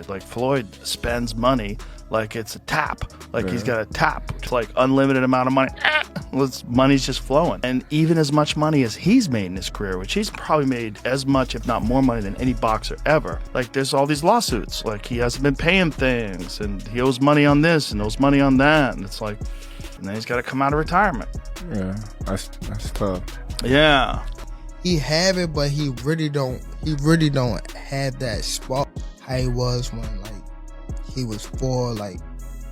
Like Floyd spends money like it's a tap, like he's got a tap. It's like unlimited amount of money. Money's just flowing. And even as much money as he's made in his career, which he's probably made as much, if not more money than any boxer ever. Like there's all these lawsuits. Like he hasn't been paying things and he owes money on this and owes money on that. And it's like, and then he's got to come out of retirement. Yeah, that's tough. Yeah. He have it, but he really don't have that spark how he was when like he was like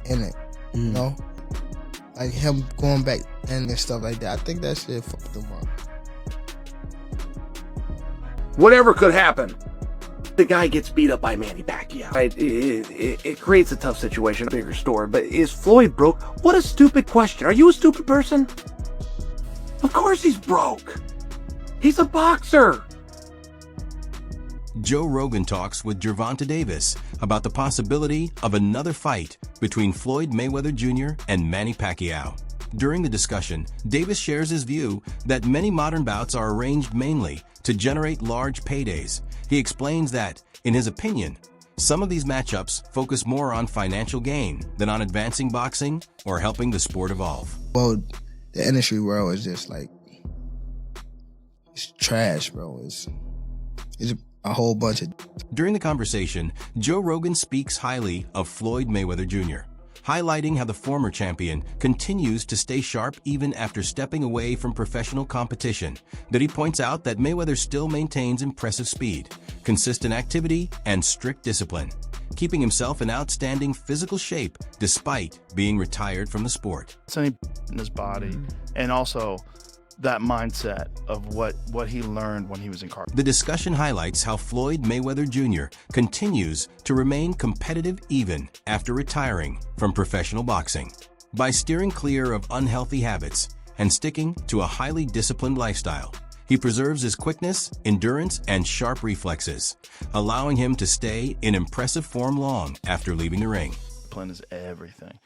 in it, you know? Like him going back and stuff like that. I think that shit fucked him up. Whatever could happen. The guy gets beat up by Manny Pacquiao. It creates a tough situation, a bigger story. But is Floyd broke? What a stupid question. Are you a stupid person? Of course he's broke. He's a boxer. Joe Rogan talks with Gervonta Davis about the possibility of another fight between Floyd Mayweather Jr. and Manny Pacquiao. During the discussion, Davis shares his view that many modern bouts are arranged mainly to generate large paydays. He explains that, in his opinion, some of these matchups focus more on financial gain than on advancing boxing or helping the sport evolve. Well, the industry world is just like, it's trash, bro. It's a whole bunch of... During the conversation, Joe Rogan speaks highly of Floyd Mayweather Jr., highlighting how the former champion continues to stay sharp even after stepping away from professional competition. That he points out that Mayweather still maintains impressive speed, consistent activity, and strict discipline, keeping himself in outstanding physical shape despite being retired from the sport. It's in his body, and also that mindset of what he learned when he was incarcerated. The discussion highlights how Floyd Mayweather Jr. continues to remain competitive even after retiring from professional boxing. By steering clear of unhealthy habits and sticking to a highly disciplined lifestyle, he preserves his quickness, endurance, and sharp reflexes, allowing him to stay in impressive form long after leaving the ring. Discipline is everything.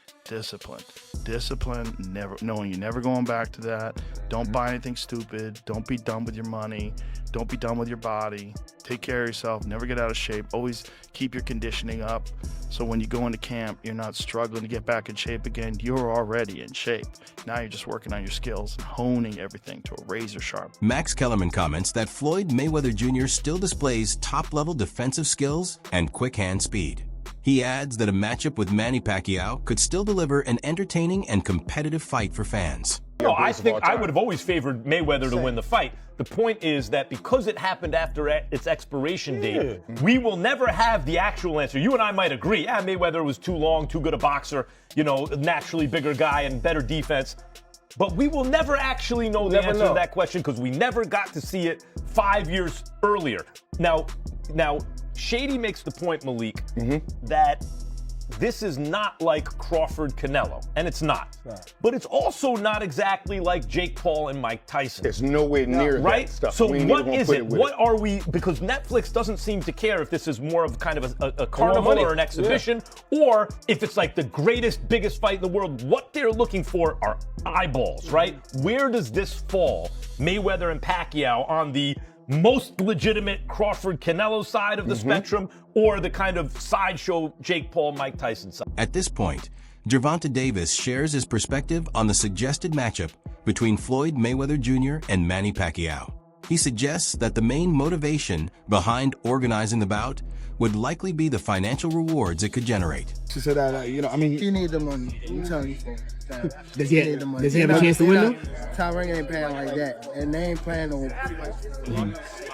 Discipline, never knowing you're never going back to that. Don't buy anything stupid. Don't be dumb with your money. Don't be dumb with your body. Take care of yourself. Never get out of shape. Always keep your conditioning up. So when you go into camp, you're not struggling to get back in shape again. You're already in shape. Now you're just working on your skills and honing everything to a razor sharp. Max Kellerman comments that Floyd Mayweather Jr. still displays top-level defensive skills and quick hand speed. He adds that a matchup with Manny Pacquiao could still deliver an entertaining and competitive fight for fans. No, I think I would have always favored Mayweather to win the fight. The point is that because it happened after its expiration date, we will never have the actual answer. You and I might agree, Mayweather was too long, too good a boxer, naturally bigger guy and better defense. But we will never actually know the answer to that question because we never got to see it 5 years earlier. Now, Shady makes the point, Malik, that this is not like Crawford-Canelo, and it's not. But it's also not exactly like Jake Paul and Mike Tyson. It's nowhere near right? that stuff. So what is it? What are we? Because Netflix doesn't seem to care if this is more of kind of a carnival or an exhibition, or if it's like the greatest, biggest fight in the world. What they're looking for are eyeballs, right? Where does this fall, Mayweather and Pacquiao, on the most legitimate Crawford-Canelo side of the spectrum, or the kind of sideshow Jake Paul, Mike Tyson side? At this point, Gervonta Davis shares his perspective on the suggested matchup between Floyd Mayweather Jr. and Manny Pacquiao. He suggests that the main motivation behind organizing the bout would likely be the financial rewards it could generate. She said that, you need the money. I'm telling you. Does he have a chance to win though? Top Rank ain't playing like that, and they ain't playing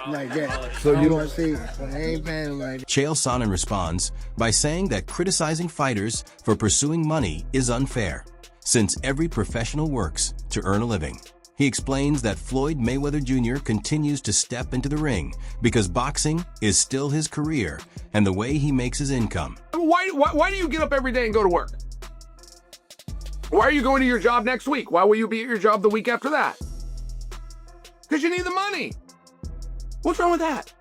like that. So you don't see, they ain't playing like that. Chael Sonnen responds by saying that criticizing fighters for pursuing money is unfair, since every professional works to earn a living. He explains that Floyd Mayweather Jr. continues to step into the ring because boxing is still his career and the way he makes his income. Why do you get up every day and go to work? Why are you going to your job next week? Why will you be at your job the week after that? Because you need the money. What's wrong with that?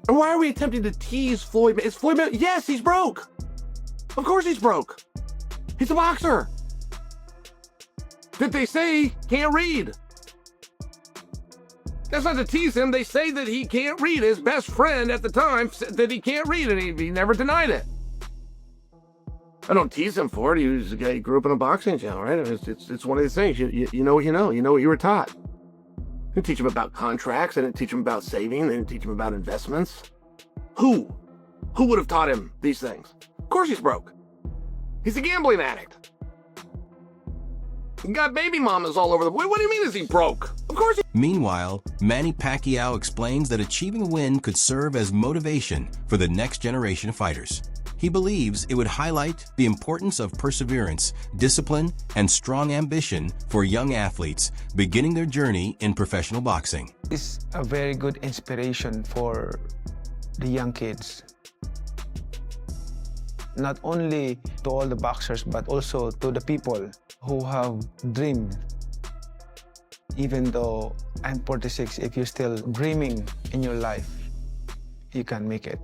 And why are we attempting to tease Floyd? Is Floyd? Yes, he's broke. Of course he's broke. He's a boxer. Did they say can't read? That's not to tease him. They say that he can't read. His best friend at the time said that he can't read, and he never denied it. I don't tease him for it. He was a guy who grew up in a boxing channel, right? It's one of these things. You know what you know. You know what you were taught. I didn't teach him about contracts. I didn't teach him about saving. I didn't teach him about investments. Who? Who would have taught him these things? Of course he's broke. He's a gambling addict. He got baby mamas all over the... What do you mean is he broke? Of course he... Meanwhile, Manny Pacquiao explains that achieving a win could serve as motivation for the next generation of fighters. He believes it would highlight the importance of perseverance, discipline, and strong ambition for young athletes beginning their journey in professional boxing. It's a very good inspiration for the young kids. Not only to all the boxers, but also to the people who have dreamed. Even though I'm 46, if you're still dreaming in your life, you can make it.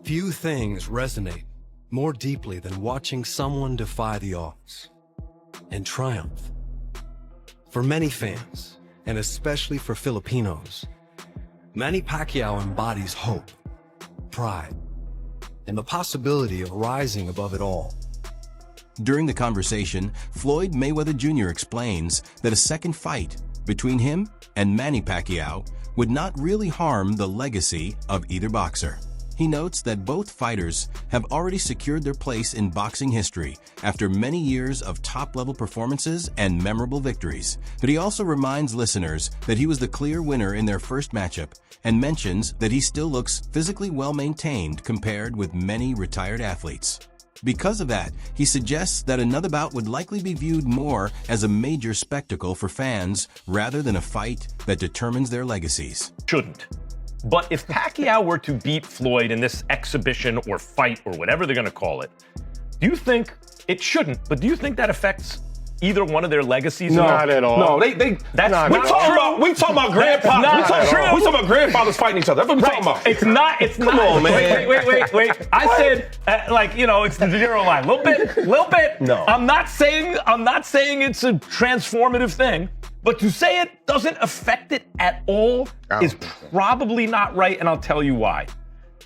Few things resonate more deeply than watching someone defy the odds and triumph. For many fans, and especially for Filipinos, Manny Pacquiao embodies hope, pride, and the possibility of rising above it all. During the conversation, Floyd Mayweather Jr. explains that a second fight between him and Manny Pacquiao would not really harm the legacy of either boxer. He notes that both fighters have already secured their place in boxing history after many years of top-level performances and memorable victories. But he also reminds listeners that he was the clear winner in their first matchup and mentions that he still looks physically well-maintained compared with many retired athletes. Because of that, he suggests that another bout would likely be viewed more as a major spectacle for fans rather than a fight that determines their legacies. Shouldn't. But if Pacquiao were to beat Floyd in this exhibition or fight or whatever they're going to call it, do you think it shouldn't? But do you think that affects either one of their legacies? No, not at all. No, that's we talking about grandfathers. We talking about grandfathers fighting each other. That's what we're talking about. It's not. Come on, man. Wait. I said, it's the zero line. Little bit. No. I'm not saying it's a transformative thing. But to say it doesn't affect it at all is probably not right, and I'll tell you why.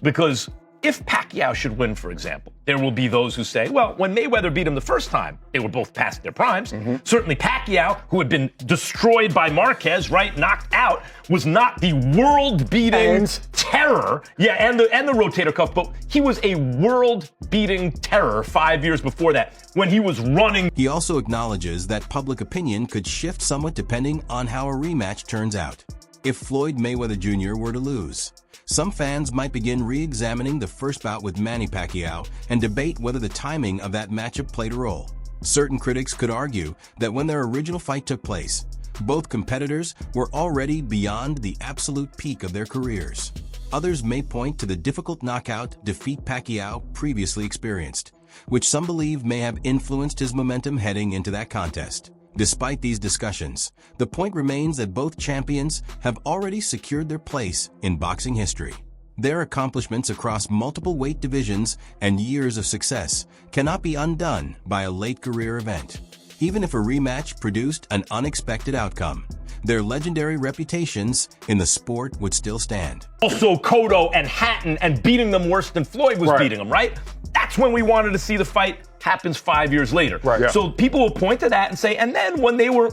Because if Pacquiao should win, for example, there will be those who say, well, when Mayweather beat him the first time, they were both past their primes. Mm-hmm. Certainly Pacquiao, who had been destroyed by Marquez, right, knocked out, was not the world-beating terror. Yeah, and the rotator cuff, but he was a world-beating terror 5 years before that when he was running. He also acknowledges that public opinion could shift somewhat depending on how a rematch turns out. If Floyd Mayweather Jr. were to lose, some fans might begin re-examining the first bout with Manny Pacquiao and debate whether the timing of that matchup played a role. Certain critics could argue that when their original fight took place, both competitors were already beyond the absolute peak of their careers. Others may point to the difficult knockout defeat Pacquiao previously experienced, which some believe may have influenced his momentum heading into that contest. Despite these discussions, the point remains that both champions have already secured their place in boxing history. Their accomplishments across multiple weight divisions and years of success cannot be undone by a late career event. Even if a rematch produced an unexpected outcome, their legendary reputations in the sport would still stand. Also Cotto and Hatton and beating them worse than Floyd was beating them, right? That's when we wanted to see the fight happens 5 years later. Right. Yeah. So people will point to that and say, and then when they were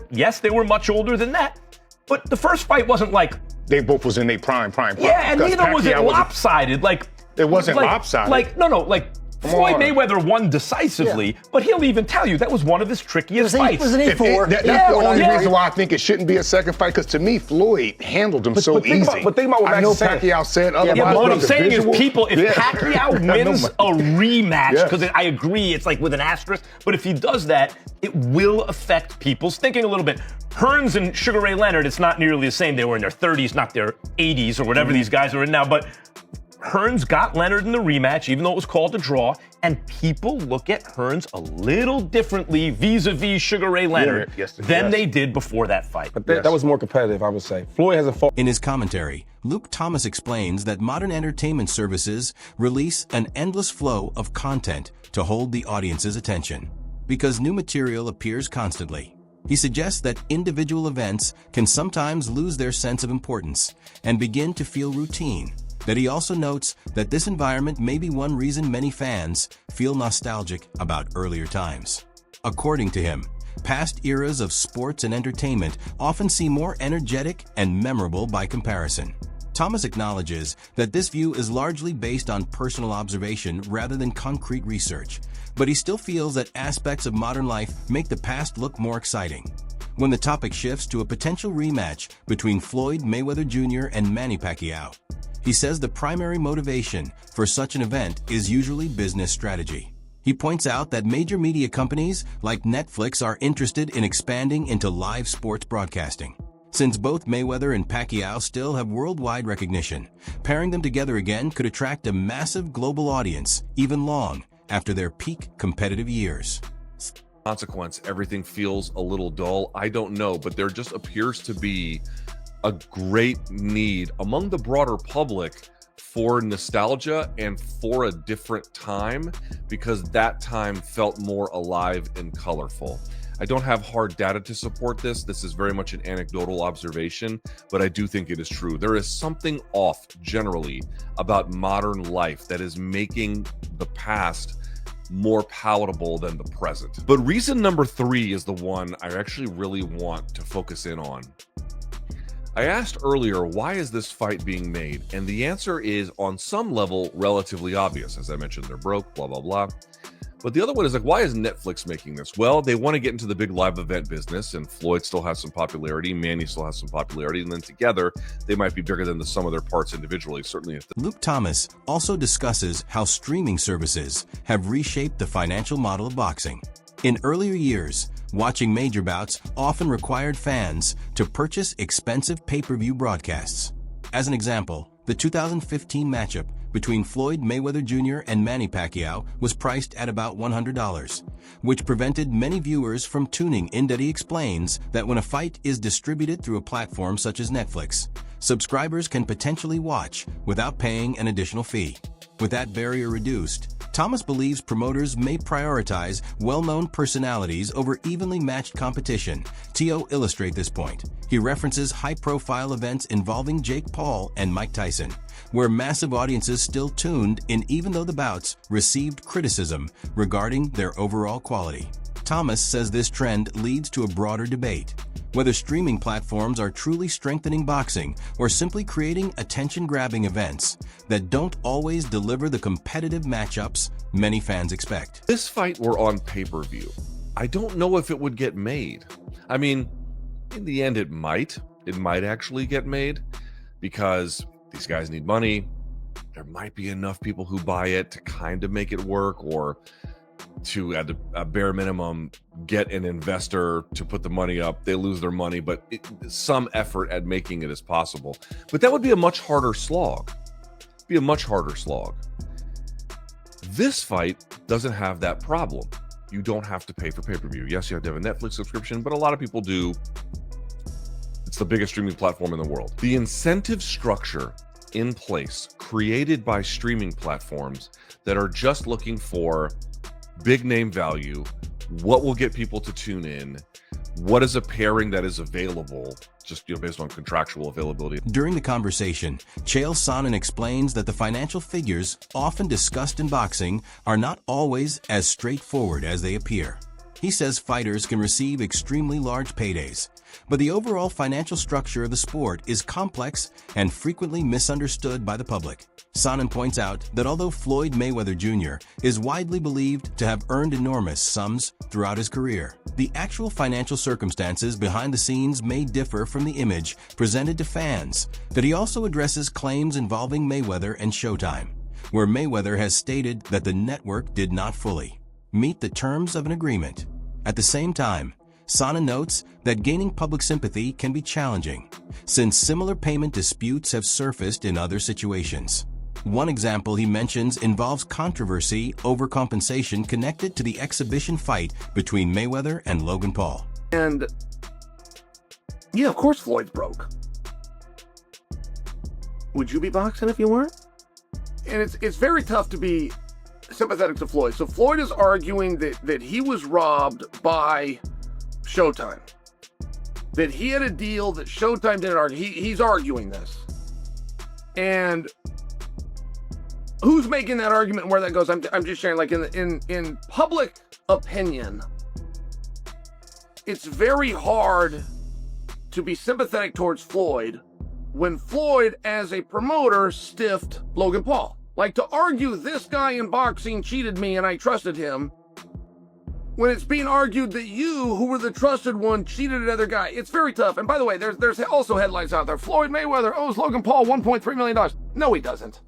much older than that, but the first fight wasn't like... They both was in their prime. Yeah, and neither was it lopsided. It wasn't lopsided. Floyd Mayweather won decisively, but he'll even tell you that was one of his trickiest fights. It was an 8-4. That's the only reason why I think it shouldn't be a second fight, because to me, Floyd handled him so easy. But think about what I know Pacquiao said otherwise. But what I'm saying is, if Pacquiao wins a rematch, because I agree, it's like with an asterisk, but if he does that, it will affect people's thinking a little bit. Hearns and Sugar Ray Leonard, it's not nearly the same. They were in their 30s, not their 80s or whatever these guys are in now, but Hearns got Leonard in the rematch, even though it was called a draw, and people look at Hearns a little differently vis-a-vis Sugar Ray Leonard than they did before that fight. But that was more competitive, I would say. Floyd has a fault. In his commentary, Luke Thomas explains that modern entertainment services release an endless flow of content to hold the audience's attention, because new material appears constantly. He suggests that individual events can sometimes lose their sense of importance and begin to feel routine. That he also notes that this environment may be one reason many fans feel nostalgic about earlier times. According to him, past eras of sports and entertainment often seem more energetic and memorable by comparison. Thomas acknowledges that this view is largely based on personal observation rather than concrete research, but he still feels that aspects of modern life make the past look more exciting. When the topic shifts to a potential rematch between Floyd Mayweather Jr. and Manny Pacquiao, he says the primary motivation for such an event is usually business strategy. He points out that major media companies like Netflix are interested in expanding into live sports broadcasting. Since both Mayweather and Pacquiao still have worldwide recognition, pairing them together again could attract a massive global audience, even long after their peak competitive years. Consequence, everything feels a little dull. I don't know, but there just appears to be a great need among the broader public for nostalgia and for a different time, because that time felt more alive and colorful. I don't have hard data to support this. This is very much an anecdotal observation, but I do think it is true. There is something off generally about modern life that is making the past more palatable than the present. But reason number 3 is the one I actually really want to focus in on. I asked earlier, why is this fight being made? And the answer is, on some level, relatively obvious. As I mentioned, they're broke, blah, blah, blah. But the other one is like, why is Netflix making this? Well, they want to get into the big live event business, and Floyd still has some popularity, Manny still has some popularity, and then together, they might be bigger than the sum of their parts individually, certainly. Luke Thomas also discusses how streaming services have reshaped the financial model of boxing. In earlier years, watching major bouts often required fans to purchase expensive pay-per-view broadcasts. As an example, the 2015 matchup between Floyd Mayweather Jr. and Manny Pacquiao was priced at about $100, which prevented many viewers from tuning in. That he explains that when a fight is distributed through a platform such as Netflix, subscribers can potentially watch without paying an additional fee. With that barrier reduced, Thomas believes promoters may prioritize well-known personalities over evenly matched competition. To illustrate this point, he references high-profile events involving Jake Paul and Mike Tyson, where massive audiences still tuned in even though the bouts received criticism regarding their overall quality. Thomas says this trend leads to a broader debate, whether streaming platforms are truly strengthening boxing or simply creating attention-grabbing events that don't always deliver the competitive matchups many fans expect. If this fight were on pay-per-view, I don't know if it would get made. I mean, in the end, it might. It might actually get made because these guys need money. There might be enough people who buy it to kind of make it work, or to, at a bare minimum, get an investor to put the money up. They lose their money, but some effort at making it is possible. But that would be a much harder slog. This fight doesn't have that problem. You don't have to pay for pay-per-view. Yes, you have to have a Netflix subscription, but a lot of people do. It's the biggest streaming platform in the world. The incentive structure in place, created by streaming platforms that are just looking for big name value, what will get people to tune in, what is a pairing that is available, just based on contractual availability. During the conversation, Chael Sonnen explains that the financial figures often discussed in boxing are not always as straightforward as they appear. He says fighters can receive extremely large paydays, but the overall financial structure of the sport is complex and frequently misunderstood by the public. Sonnen points out that although Floyd Mayweather Jr. is widely believed to have earned enormous sums throughout his career, the actual financial circumstances behind the scenes may differ from the image presented to fans. That he also addresses claims involving Mayweather and Showtime, where Mayweather has stated that the network did not fully meet the terms of an agreement. At the same time, Sonnen notes that gaining public sympathy can be challenging, since similar payment disputes have surfaced in other situations. One example he mentions involves controversy over compensation connected to the exhibition fight between Mayweather and Logan Paul. And yeah, of course Floyd's broke. Would you be boxing if you weren't? And it's very tough to be sympathetic to Floyd. So Floyd is arguing that he was robbed by Showtime. that he had a deal that Showtime didn't argue. He's arguing this. And who's making that argument and where that goes? I'm just sharing, like, in public opinion, it's very hard to be sympathetic towards Floyd when Floyd, as a promoter, stiffed Logan Paul. Like, to argue this guy in boxing cheated me and I trusted him, when it's being argued that you, who were the trusted one, cheated another guy, it's very tough. And by the way, there's also headlines out there. Floyd Mayweather owes Logan Paul $1.3 million. No, he doesn't.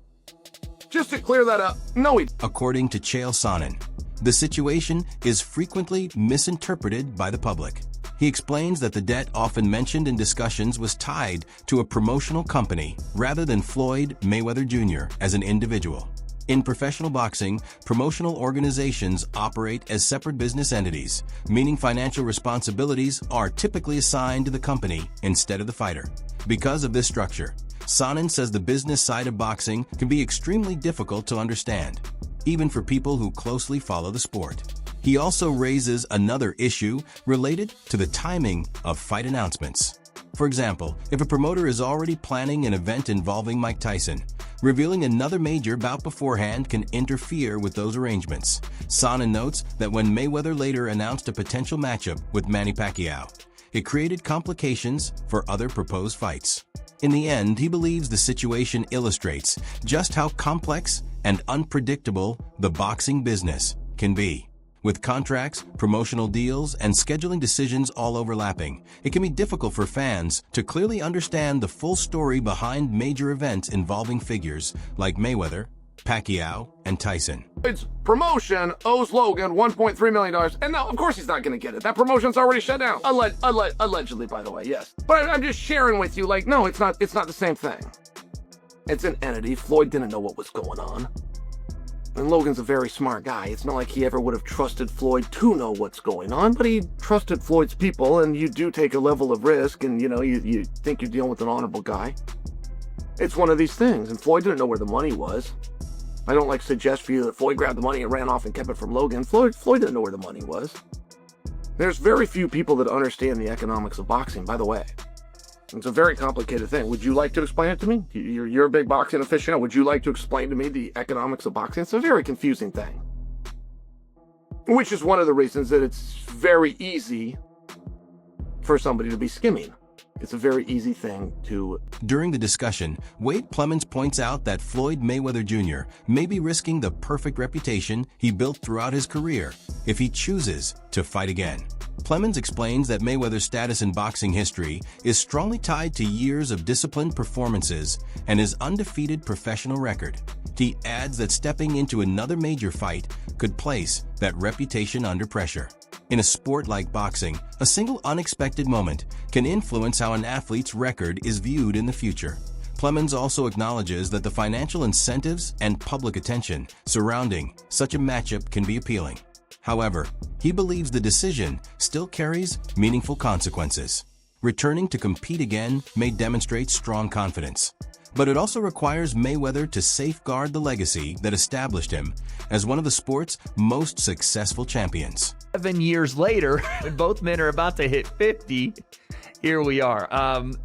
Just to clear that up, no, he... According to Chael Sonnen, the situation is frequently misinterpreted by the public. He explains that the debt often mentioned in discussions was tied to a promotional company rather than Floyd Mayweather Jr. as an individual. In professional boxing, promotional organizations operate as separate business entities, meaning financial responsibilities are typically assigned to the company instead of the fighter. Because of this structure, Sonnen says the business side of boxing can be extremely difficult to understand, even for people who closely follow the sport. He also raises another issue related to the timing of fight announcements. For example, if a promoter is already planning an event involving Mike Tyson, revealing another major bout beforehand can interfere with those arrangements. Sonnen notes that when Mayweather later announced a potential matchup with Manny Pacquiao, it created complications for other proposed fights. In the end, he believes the situation illustrates just how complex and unpredictable the boxing business can be. With contracts, promotional deals, and scheduling decisions all overlapping, it can be difficult for fans to clearly understand the full story behind major events involving figures like Mayweather, Pacquiao, and Tyson. Its promotion owes Logan $1.3 million. And no, of course he's not going to get it. That promotion's already shut down. Allegedly, by the way, yes. But I'm just sharing with you, like, no, it's not the same thing. It's an entity. Floyd didn't know what was going on. And Logan's a very smart guy. It's not like he ever would have trusted Floyd to know what's going on, but he trusted Floyd's people, and you do take a level of risk, and, you know, you think you're dealing with an honorable guy. It's one of these things, and Floyd didn't know where the money was. I don't, like, suggest for you that Floyd grabbed the money and ran off and kept it from Logan. Floyd didn't know where the money was. There's very few people that understand the economics of boxing, by the way. It's a very complicated thing. Would you like to explain it to me? You're a big boxing aficionado. Would you like to explain to me the economics of boxing? It's a very confusing thing. Which is one of the reasons that it's very easy for somebody to be skimming. It's a very easy thing to... During the discussion, Wade Plemons points out that Floyd Mayweather Jr. may be risking the perfect reputation he built throughout his career if he chooses to fight again. Plemons explains that Mayweather's status in boxing history is strongly tied to years of disciplined performances and his undefeated professional record. He adds that stepping into another major fight could place that reputation under pressure. In a sport like boxing, a single unexpected moment can influence how an athlete's record is viewed in the future. Plemons also acknowledges that the financial incentives and public attention surrounding such a matchup can be appealing. However, he believes the decision still carries meaningful consequences. Returning to compete again may demonstrate strong confidence, but it also requires Mayweather to safeguard the legacy that established him as one of the sport's most successful champions. 7 years later, when both men are about to hit 50, here we are.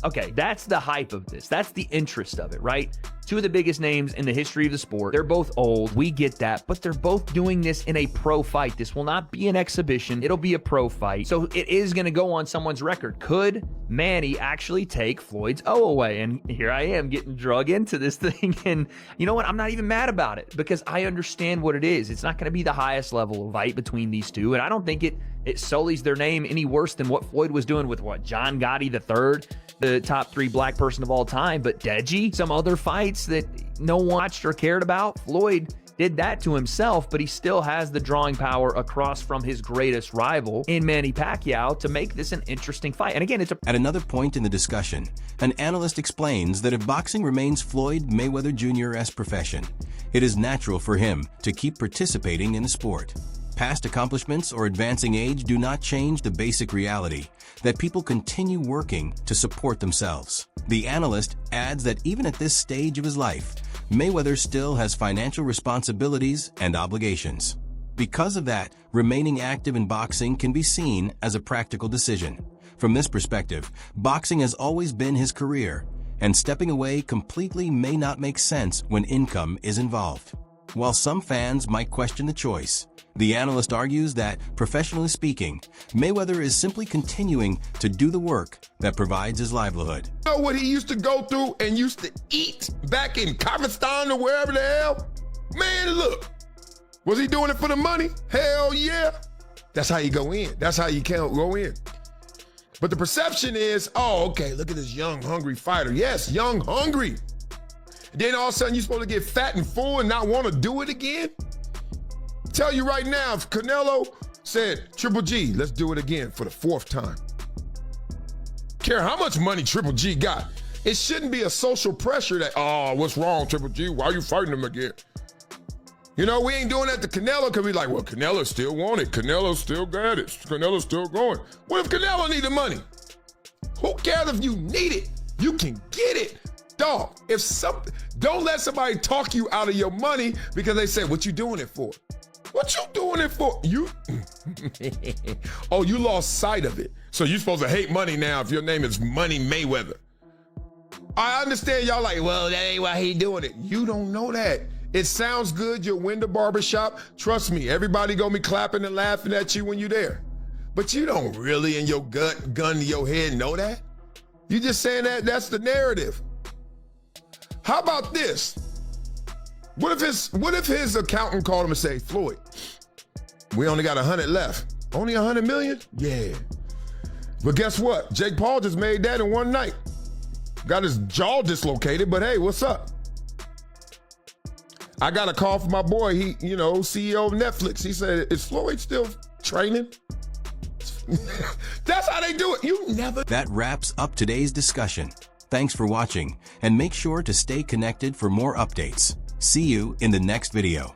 Okay, that's the hype of this. That's the interest of it, right? Two of the biggest names in the history of the sport. They're both old. We get that. But they're both doing this in a pro fight. This will not be an exhibition. It'll be a pro fight. So it is going to go on someone's record. Could Manny actually take Floyd's O away? And here I am getting drug into this thing. And you know what? I'm not even mad about it because I understand what it is. It's not going to be the highest level of fight between these two. And I don't think it sullies their name any worse than what Floyd was doing with John Gotti III, the top 3 black person of all time. But Deji, some other fights that no one watched or cared about, Floyd did that to himself, but he still has the drawing power across from his greatest rival in Manny Pacquiao to make this an interesting fight. And again, At another point in the discussion, an analyst explains that if boxing remains Floyd Mayweather Jr.'s profession, it is natural for him to keep participating in the sport. Past accomplishments or advancing age do not change the basic reality that people continue working to support themselves. The analyst adds that even at this stage of his life, Mayweather still has financial responsibilities and obligations. Because of that, remaining active in boxing can be seen as a practical decision. From this perspective, boxing has always been his career, and stepping away completely may not make sense when income is involved. While some fans might question the choice, the analyst argues that, professionally speaking, Mayweather is simply continuing to do the work that provides his livelihood. You know what he used to go through and used to eat back in Kazakhstan or wherever the hell? Man, look. Was he doing it for the money? Hell yeah. That's how you go in. That's how you can't go in. But the perception is, oh, okay, look at this young, hungry fighter. Yes, young, hungry. Then all of a sudden you're supposed to get fat and full and not want to do it again? Tell you right now, if Canelo said, Triple G, let's do it again for the 4th time. Care how much money Triple G got. It shouldn't be a social pressure that, oh, what's wrong, Triple G? Why are you fighting him again? You know, we ain't doing that to Canelo because we like, well, Canelo still want it. Canelo still got it. Canelo's still going. What if Canelo need the money? Who cares if you need it? You can get it. Dog, don't let somebody talk you out of your money because they say, what you doing it for? What you doing it for? Oh, you lost sight of it. So you're supposed to hate money now if your name is Money Mayweather. I understand y'all like, well, that ain't why he doing it. You don't know that. It sounds good, you'll win the barbershop. Trust me, everybody gonna be clapping and laughing at you when you're there. But you don't really in your gut, gun to your head know that. You just saying that's the narrative. How about this? What if his accountant called him and say, Floyd, we only got 100 left. Only 100 million? Yeah. But guess what? Jake Paul just made that in one night. Got his jaw dislocated, but hey, what's up? I got a call from my boy, he, CEO of Netflix. He said, is Floyd still training? That's how they do it. You never. That wraps up today's discussion. Thanks for watching, and make sure to stay connected for more updates. See you in the next video.